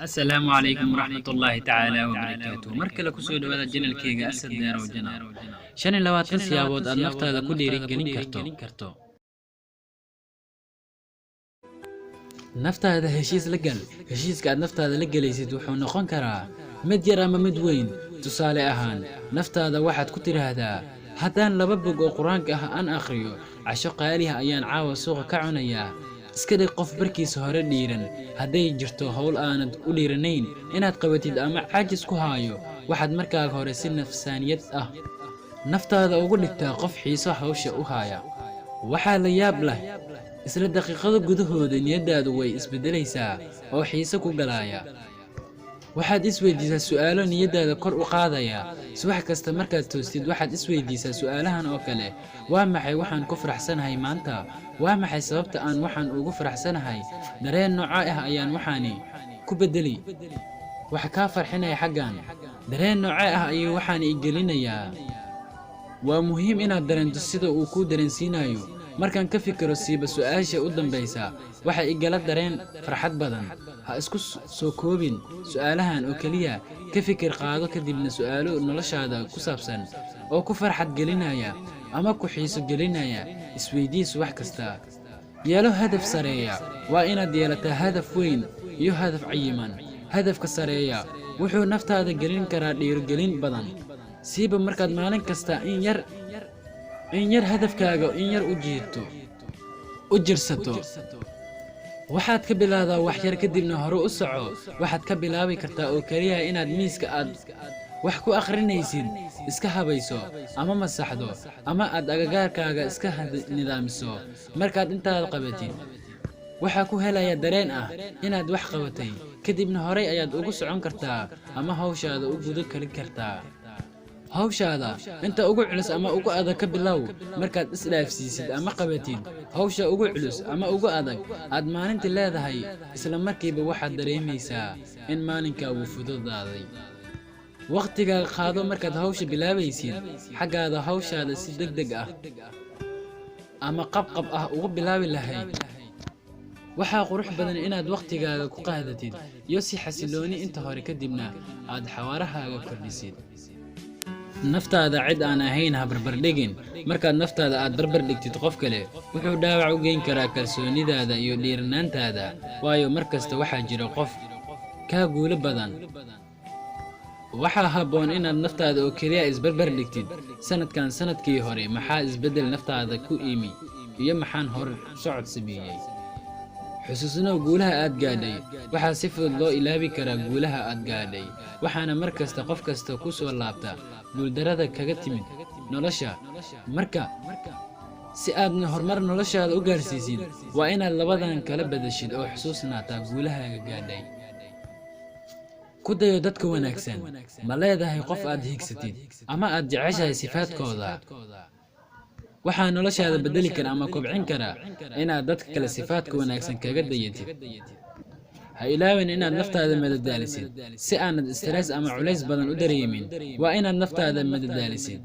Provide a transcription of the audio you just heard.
السلام عليكم ورحمة الله تعالى وبركاته. مركل كسود هذا جنل كيجا أسد دار وجنا شن اللواتن سيابود النفط هذا كل رجلين كرتو نفط هذا هشيز لقل هشيز قاعد نفط هذا لقل يزيد وحون خنكرة مدير أما مدوين تصالح أهان نفط هذا واحد كتير هذا هدان لببق قرآن كه أن أخريو عشق عليها أيان عاوة سوق كعنيا iskada qof barkiisa hore dhiiran haday jirto hawl aanad u dhiiranayn inaad qabatid ama caajis ku haayo waxaad markaa hore si nafsaaniyad ah naftaada ugu dhigtaa qof xiiso hawsha u haaya waxa la yaab leh isla daqiiqado gudahooda niyadaadu way isbedelaysaa oo xiiso ku galaya waxaad isweydiisaa su'aalo niyadaada kor u qaadaya subax kasta markaad toostid waxaad isweydiisaa su'aalahan oo kale waa maxay waxaan ku faraxsanahay maanta waa maxay sababta aan waxaan ugu faraxsanahay dareen nooca ah ayaan waxaani ku bedeli waxa ka farxinaya xaggan dareen nooca ah ayuu waxaan i gelinayaa waa muhiim inaad dareento sida uu ku dareensiinayo markaan ka fikiro siiba su'aasha u dambaysa waxa igala dareen farxad badan ha isku soo koobin su'aalahan oo kaliya ka fikir qaado kadibna su'aalo noloshaada ku saabsan oo ku farxad gelinaya ama ku xiiso gelinaya isweydiis wax kasta yeelo hadaf sareeya waa inaad yeelataa hadaf weyn iyo hadaf cayiman hadafka sareeya wuxuu naftaada gelin karaa dhiirigelin badan siiba markaad maalin kasta in yar hadafkaaga in yar u jirsato waxaad ka bilaabdaa wax yar kadibna hore u soco waxaad ka bilaabi kartaa oo kaliya inaad miiska aad wax ku akhrinaysid iska habayso ama masaxdo ama aad agagaarkaaga iska nidaamiso markaad intaad qabatid waxa ku helaya dareen ah inaad wax qabatay kadibna hore ayaad ugu socon kartaa ama hawshaada u gudo kali kartaa hawshaada inta ugu culus ama ugu adag ka bilow markaad isdhaafsiisid ama qabatid hawsha ugu culus ama ugu adag aad maalintii leedahay isla markiiba waxaad dareemaysaa in maalinka uu fududaaday waqtiga qaado markaad hawsha bilaabaysid xaggaada hawshaada si degdeg ah ama qabqab ah ugu bilaabi lahayd waxaa qurux badan inaad waqtigaaga ku qaadatid iyo si xasilooni inta hore kadibna aad xawaarahaaga kordhisid naftaada cid aan ahayn ha barbardhigin markaad naftaada aad barbardhigtid qof kale wuxuu dhaawac u geyn karaa kalsoonidaada iyo dhiiranaantaada waayo markasta waxaa jira qof kaa guulo badan waxaa habboon inaad naftaada oo keliya isbarbardhigtid sanadkan sanadkii hore maxaa isbeddel naftaada ku imi iyo maxaan hor socod sameeyey xusuusnow guulaha aad gaadhay waxaa si fudud loo ilaabi karaa guulaha aad gaadhay waxaana mar kasta qof kasta ku soo laabta guuldarrada kaga timid nolosha marka si aad horumar noloshaada u gaarsiisid waa inaad labadan kala bedeshid oo xusuusnaataa guulahaaga gaadhay ku dayo dadka wanaagsan ma leedahay qof aad hiigsatid ama aad jeceshahay sifaadkooda waxaa noloshaada bedeli kara ama kobcin kara inaad dadka kale sifaadka wanaagsan kaga dayatid ha ilaawin inaad naftaada madadaalisid si aanad stress ama culays badan u dareemin waa inaad naftaada madadaalisid